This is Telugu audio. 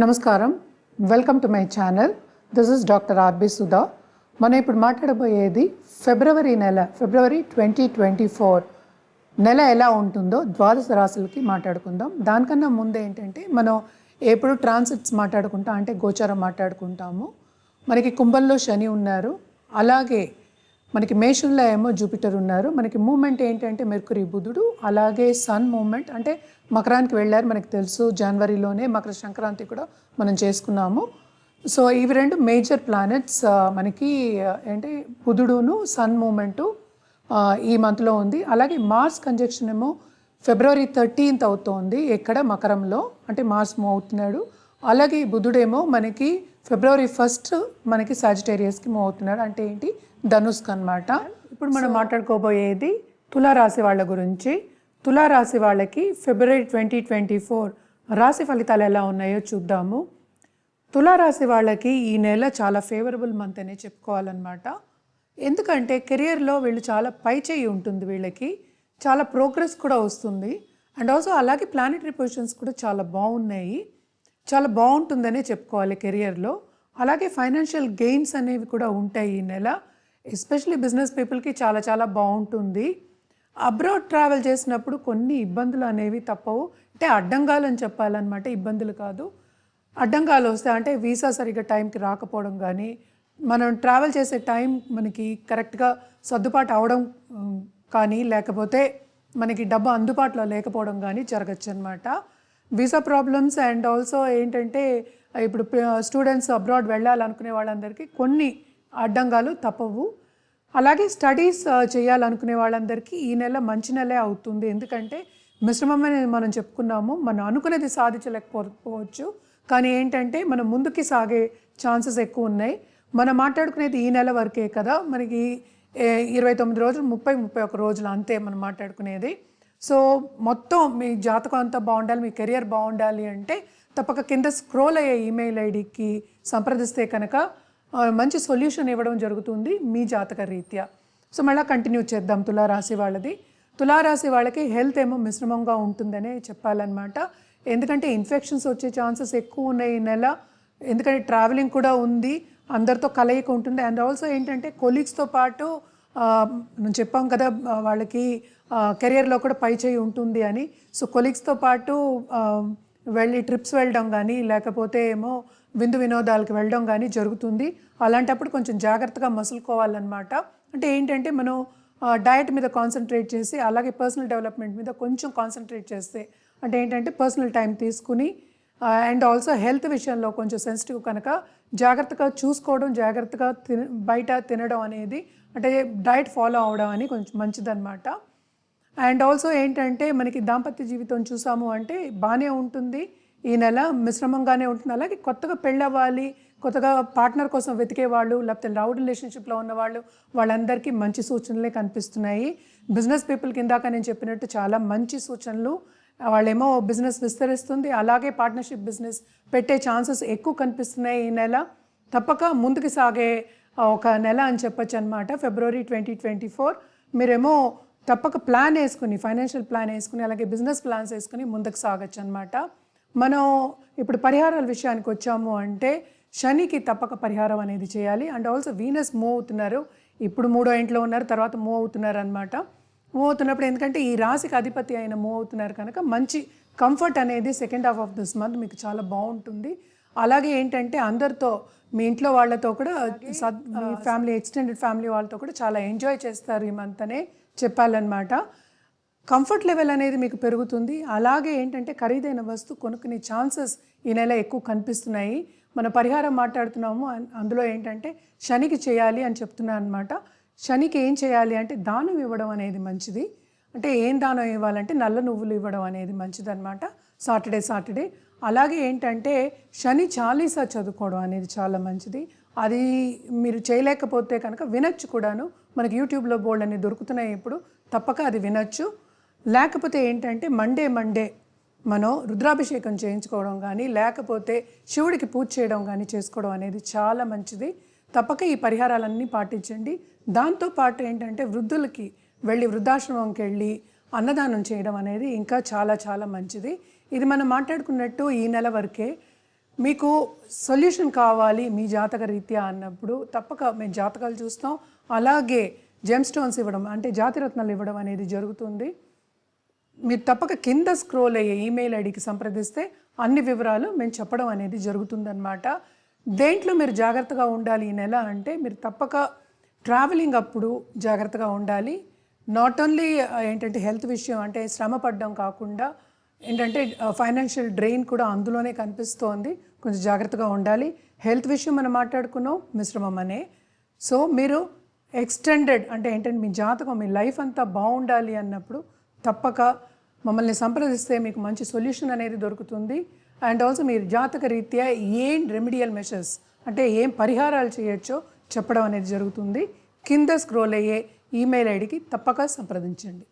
నమస్కారం, welcome to my channel. This is doctor R B Sudha. మనం ఇప్పుడు మాట్లాడబోయేది ఫిబ్రవరి 2024 నెల ఎలా ఉంటుందో ద్వాదశ రాశులకి మాట్లాడుకుందాం. దానికన్నా ముందు ఏంటంటే మనం ఎప్పుడు ట్రాన్సిట్స్ మాట్లాడుకుంటాం అంటే గోచారం మాట్లాడుకుంటాము. మనకి కుంభంలో శని ఉన్నారు, అలాగే మనకి మేషంలో ఏమో జూపిటర్ ఉన్నారు. మనకి మూమెంట్ ఏంటంటే మెర్కురీ బుధుడు, అలాగే సన్ మూమెంట్ అంటే మకరానికి వెళ్ళారు. మనకి తెలుసు జనవరిలోనే మకర సంక్రాంతి కూడా మనం చేసుకున్నాము. సో ఇవి రెండు మేజర్ ప్లానెట్స్ మనకి ఏంటి బుధుడును సన్ మూమెంటు ఈ మంత్లో ఉంది. అలాగే మార్స్ కంజక్షన్ ఏమో ఫిబ్రవరి 13th అవుతోంది ఇక్కడ మకరంలో, అంటే మార్స్ మూవ్ అవుతున్నాడు. అలాగే బుధుడేమో మనకి ఫిబ్రవరి 1st మనకి సాజిటేరియస్కి మూవ్ అవుతున్నాడు, అంటే ఏంటి ధనుస్క్ అనమాట. ఇప్పుడు మనం మాట్లాడుకోబోయేది తులారాశి వాళ్ళ గురించి. తులారాశి వాళ్ళకి ఫిబ్రవరి 2024 రాశి ఫలితాలు ఎలా ఉన్నాయో చూద్దాము. తులారాశి వాళ్ళకి ఈ నెల చాలా ఫేవరబుల్ మంత్ అనే చెప్పుకోవాలన్నమాట. ఎందుకంటే కెరియర్లో వీళ్ళు చాలా పై చేయి ఉంటుంది, వీళ్ళకి చాలా ప్రోగ్రెస్ కూడా వస్తుంది. అండ్ ఆల్సో అలాగే ప్లానెటరీ పొజిషన్స్ కూడా చాలా బాగున్నాయి, చాలా బాగుంటుందనే చెప్పుకోవాలి కెరియర్లో. అలాగే ఫైనాన్షియల్ గెయిన్స్ అనేవి కూడా ఉంటాయి ఈ నెల. ఎస్పెషలీ బిజినెస్ పీపుల్కి చాలా చాలా బాగుంటుంది. అబ్రాడ్ ట్రావెల్ చేసినప్పుడు కొన్ని ఇబ్బందులు అనేవి తప్పవు, అంటే అడ్డంగాలు అని చెప్పాలన్నమాట, ఇబ్బందులు కాదు. అడ్డంగాలు వస్తాయి అంటే వీసా సరిగ్గా టైంకి రాకపోవడం కానీ, మనం ట్రావెల్ చేసే టైం మనకి కరెక్ట్గా సర్దుబాటు అవడం కానీ, లేకపోతే మనకి డబ్బు అందుబాటులో లేకపోవడం కానీ జరగచ్చు అనమాట. వీసా ప్రాబ్లమ్స్ అండ్ ఆల్సో ఏంటంటే ఇప్పుడు స్టూడెంట్స్ అబ్రాడ్ వెళ్ళాలనుకునే వాళ్ళందరికీ కొన్ని అడ్డంగాలు తప్పవు. అలాగే స్టడీస్ చేయాలనుకునే వాళ్ళందరికీ ఈ నెల మంచి నెలే అవుతుంది. ఎందుకంటే మిశ్రమమని మనం చెప్పుకున్నాము, మనం అనుకునేది సాధించలేకపోవచ్చు, కానీ ఏంటంటే మనం ముందుకి సాగే ఛాన్సెస్ ఎక్కువ ఉన్నాయి. మనం మాట్లాడుకునేది ఈ నెల వరకే కదా, మనకి 29 రోజులు 31 రోజులు అంతే మనం మాట్లాడుకునేది. సో మొత్తం మీ జాతకం అంతా బాగుండాలి, మీ కెరియర్ బాగుండాలి అంటే తప్పక కింద స్క్రోల్ అయ్యే ఈమెయిల్ ఐడికి సంప్రదిస్తే కనుక మంచి సొల్యూషన్ ఇవ్వడం జరుగుతుంది మీ జాతక రీత్యా. సో మళ్ళీ కంటిన్యూ చేద్దాం తులారాశి వాళ్ళది. తులారాశి వాళ్ళకి హెల్త్ ఏమో మిశ్రమంగా ఉంటుందనే చెప్పాలన్నమాట. ఎందుకంటే ఇన్ఫెక్షన్స్ వచ్చే ఛాన్సెస్ ఎక్కువ ఉన్నాయి ఈ నెల. ఎందుకంటే ట్రావెలింగ్ కూడా ఉంది, అందరితో కలయిక ఉంటుంది. అండ్ ఆల్సో ఏంటంటే కొలీగ్స్తో పాటు మనం చెప్పాం కదా వాళ్ళకి కెరియర్లో కూడా పై చేయి ఉంటుంది అని. సో కొలీగ్స్తో పాటు వెళ్ళి ట్రిప్స్ వెళ్ళడం కానీ, లేకపోతే ఏమో విందు వినోదాలకు వెళ్ళడం కానీ జరుగుతుంది. అలాంటప్పుడు కొంచెం జాగ్రత్తగా మసులుకోవాలన్నమాట. అంటే ఏంటంటే మనం డయట్ మీద కాన్సన్ట్రేట్ చేసి, అలాగే పర్సనల్ డెవలప్మెంట్ మీద కొంచెం కాన్సన్ట్రేట్ చేస్తే, అంటే ఏంటంటే పర్సనల్ టైం తీసుకుని అండ్ ఆల్సో హెల్త్ విషయంలో కొంచెం సెన్సిటివ్ కనుక జాగ్రత్తగా చూసుకోవడం, జాగ్రత్తగా బయట తినడం అనేది, అంటే డయట్ ఫాలో అవడం అని కొంచెం మంచిదన్నమాట. అండ్ ఆల్సో ఏంటంటే మనకి దాంపత్య జీవితం చూసాము అంటే బాగానే ఉంటుంది ఈ నెల, మిశ్రమంగానే ఉంటుంది. అలాగే కొత్తగా పెళ్ళవ్వాలి, కొత్తగా పార్ట్నర్ కోసం వెతికే వాళ్ళు, లేకపోతే లవ్ రిలేషన్షిప్లో ఉన్నవాళ్ళు, వాళ్ళందరికీ మంచి సూచనలే కనిపిస్తున్నాయి. బిజినెస్ పీపుల్కి ఇందాక నేను చెప్పినట్టు చాలా మంచి సూచనలు. వాళ్ళేమో బిజినెస్ విస్తరిస్తుంది, అలాగే పార్ట్నర్షిప్ బిజినెస్ పెట్టే ఛాన్సెస్ ఎక్కువ కనిపిస్తున్నాయి ఈ నెల. తప్పక ముందుకు సాగే ఒక నెల అని చెప్పచ్చు అనమాట ఫిబ్రవరి 2024. మీరేమో తప్పక ప్లాన్ వేసుకుని, ఫైనాన్షియల్ ప్లాన్ వేసుకుని, అలాగే బిజినెస్ ప్లాన్స్ వేసుకుని ముందుకు సాగచ్చు అనమాట. మనం ఇప్పుడు పరిహారాల విషయానికి వచ్చాము అంటే శనికి తప్పక పరిహారం అనేది చేయాలి. అండ్ ఆల్సో వీనస్ మూవ్ అవుతున్నారు, ఇప్పుడు 3వ ఇంట్లో ఉన్నారు, తర్వాత మూవ్ అవుతున్నారు అనమాట. మూవ్ అవుతున్నప్పుడు ఎందుకంటే ఈ రాశికి అధిపతి అయిన మూవ్ అవుతున్నారు కనుక మంచి కంఫర్ట్ అనేది second half of this month మీకు చాలా బాగుంటుంది. అలాగే ఏంటంటే అందరితో, మీ ఇంట్లో వాళ్ళతో కూడా మీ ఫ్యామిలీ, ఎక్స్టెండెడ్ ఫ్యామిలీ వాళ్ళతో కూడా చాలా ఎంజాయ్ చేస్తారు ఈ మంత్ అనే చెప్పాలన్నమాట. కంఫర్ట్ లెవెల్ అనేది మీకు పెరుగుతుంది. అలాగే ఏంటంటే ఖరీదైన వస్తువు కొనుక్కునే ఛాన్సెస్ ఈ నెల ఎక్కువ కనిపిస్తున్నాయి. మన పరిహారం మాట్లాడుతున్నాము, అందులో ఏంటంటే శనికి చేయాలి అని చెప్తున్నాను అనమాట. శనికి ఏం చేయాలి అంటే దానం ఇవ్వడం అనేది మంచిది. అంటే ఏం దానం ఇవ్వాలంటే నల్ల నువ్వులు ఇవ్వడం అనేది మంచిది అనమాట సాటర్డే. అలాగే ఏంటంటే శని చాలీసా చదువుకోవడం అనేది చాలా మంచిది. అది మీరు చేయలేకపోతే కనుక వినొచ్చు కూడాను, మనకి యూట్యూబ్లో బోల్డ్ అని దొరుకుతున్నాయి ఇప్పుడు, తప్పక అది వినొచ్చు. లేకపోతే ఏంటంటే మండే మనం రుద్రాభిషేకం చేయించుకోవడం కానీ, లేకపోతే శివుడికి పూజ చేయడం కానీ చేసుకోవడం అనేది చాలా మంచిది. తప్పక ఈ పరిహారాలన్నీ పాటించండి. దాంతోపాటు ఏంటంటే వృద్ధులకి వెళ్ళి, వృద్ధాశ్రమంకి వెళ్ళి అన్నదానం చేయడం అనేది ఇంకా చాలా చాలా మంచిది. ఇది మనం మాట్లాడుకున్నట్టు ఈ నెల వరకే. మీకు సొల్యూషన్ కావాలి మీ జాతక రీత్యా అన్నప్పుడు తప్పక మేము జాతకాలు చూస్తాం, అలాగే జెమ్ స్టోన్స్ ఇవ్వడం అంటే జాతిరత్నాలు ఇవ్వడం అనేది జరుగుతుంది. మీరు తప్పక కింద స్క్రోల్ అయ్యే ఈమెయిల్ ఐడికి సంప్రదిస్తే అన్ని వివరాలు మేము చెప్పడం అనేది జరుగుతుందన్నమాట. దేంట్లో మీరు జాగ్రత్తగా ఉండాలి ఈ నెల అంటే మీరు తప్పక ట్రావెలింగ్ అప్పుడు జాగ్రత్తగా ఉండాలి. నాట్ ఓన్లీ ఏంటంటే హెల్త్ విషయం అంటే శ్రమ పడడం కాకుండా ఏంటంటే ఫైనాన్షియల్ డ్రెయిన్ కూడా అందులోనే కనిపిస్తోంది. కొంచెం జాగ్రత్తగా ఉండాలి. హెల్త్ విషయం మనం మాట్లాడుకున్నాం మిశ్రమం అనే. సో మీరు ఎక్స్టెండెడ్ అంటే ఏంటంటే మీ జాతకం మీ లైఫ్ అంతా బాగుండాలి అన్నప్పుడు తప్పక మమ్మల్ని సంప్రదిస్తే మీకు మంచి సొల్యూషన్ అనేది దొరుకుతుంది. అండ్ ఆల్సో మీరు జాతక రీత్యా ఏం రెమిడియల్ మెషర్స్ అంటే ఏం పరిహారాలు చేయొచ్చో చెప్పడం అనేది జరుగుతుంది. కింద స్క్రోల్ అయ్యే ఈమెయిల్ ఐడికి తప్పక సంప్రదించండి.